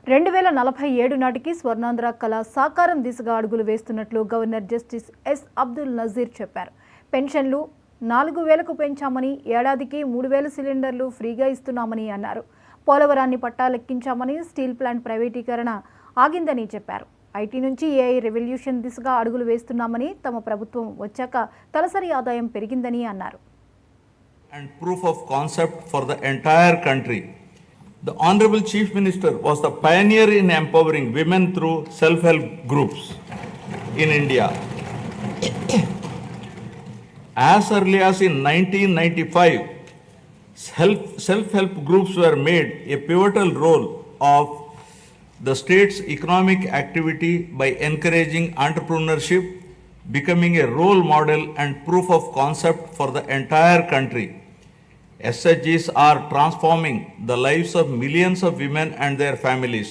2047 నాటికి స్వర్ణాంధ్ర కళ సాకారం దిశగా అడుగులు వేస్తున్నట్లు governor justice S Abdul Nazeer చెప్పారు. పెన్షన్లు 4000కు పెంచామని, ఏడాదికి 3000 సిలిండర్లు ఫ్రీగా ఇస్తున్నామని అన్నారు. పోలవరాన్ని పట్టాలెక్కించామని, స్టీల్ ప్లాంట్ ప్రైవేటీకరణ ఆగిందని చెప్పారు. ఐటీ నుంచి ఏఐ రెవల్యూషన్ దిశగా అడుగులు వేస్తున్నామని, తమ ప్రభుత్వం వచ్చాక తలసరి ఆదాయం పెరిగిందని అన్నారు. And proof of concept for the entire country. The Honorable Chief Minister was the pioneer in empowering women through self-help groups in India. As early as in 1995, self-help groups were made a pivotal role of the state's economic activity by encouraging entrepreneurship, becoming a role model and proof of concept for the entire country. SHGs are transforming the lives of millions of women and their families.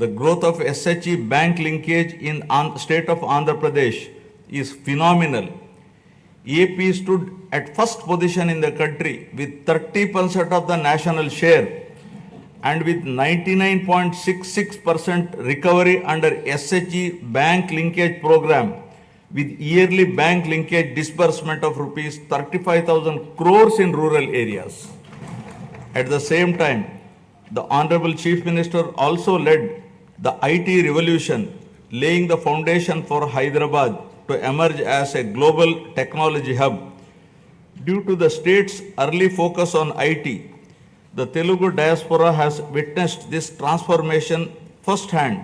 The growth of SHG bank linkage in the state of Andhra Pradesh is phenomenal. AP stood at first position in the country with 30% of the national share and with 99.66% recovery under SHG bank linkage program, with yearly bank linkage disbursement of rupees 35,000 crores in rural areas. At the same time, the Honorable Chief Minister also led the IT revolution, laying the foundation for Hyderabad to emerge as a global technology hub. Due to the state's early focus on IT, the Telugu diaspora has witnessed this transformation firsthand,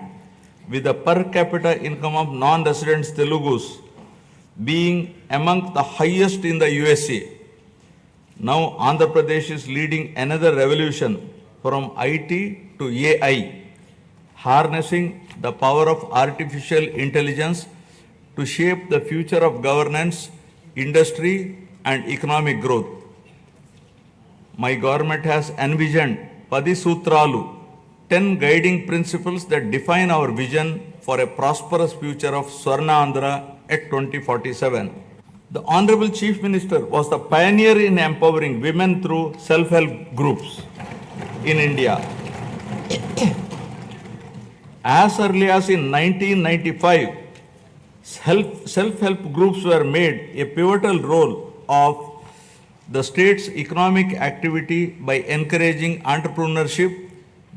with the per capita income of non-residents Telugus being among the highest in the USA. Now Andhra Pradesh is leading another revolution from IT to AI, harnessing the power of artificial intelligence to shape the future of governance, industry and economic growth. My government has envisioned 10 Sutralu, 10 guiding principles that define our vision for a prosperous future of Swarna Andhra at 2047. The Honorable Chief Minister was the pioneer in empowering women through self-help groups in India. As early as in 1995, self-help groups were made a pivotal role of the state's economic activity by encouraging entrepreneurship,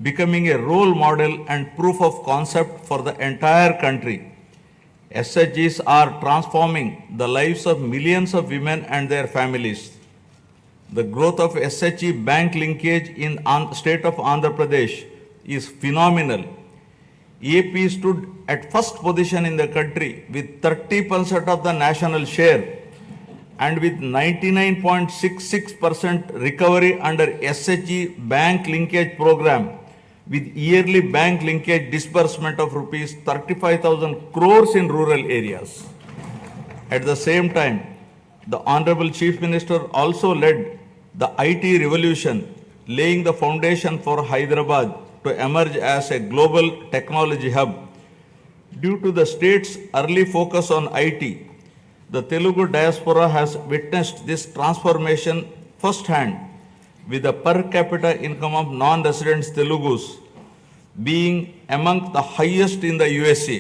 becoming a role model and proof of concept for the entire country. SHGs are transforming the lives of millions of women and their families. The growth of SHG bank linkage in the state of Andhra Pradesh is phenomenal. AP stood at first position in the country with 30% of the national share and with 99.66% recovery under SHG bank linkage program, with yearly bank linkage disbursement of rupees 35,000 crores in rural areas. At the same time, the Honorable Chief Minister also led the IT revolution, laying the foundation for Hyderabad to emerge as a global technology hub. Due to the state's early focus on IT, the Telugu diaspora has witnessed this transformation firsthand, with the per capita income of non-residents Telugus being among the highest in the USA.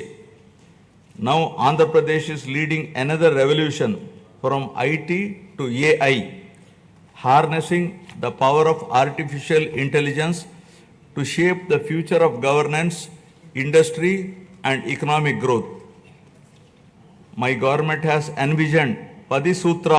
Now Andhra Pradesh is leading another revolution from IT to AI, harnessing the power of artificial intelligence to shape the future of governance, industry and economic growth. My government has envisioned 10 Sutra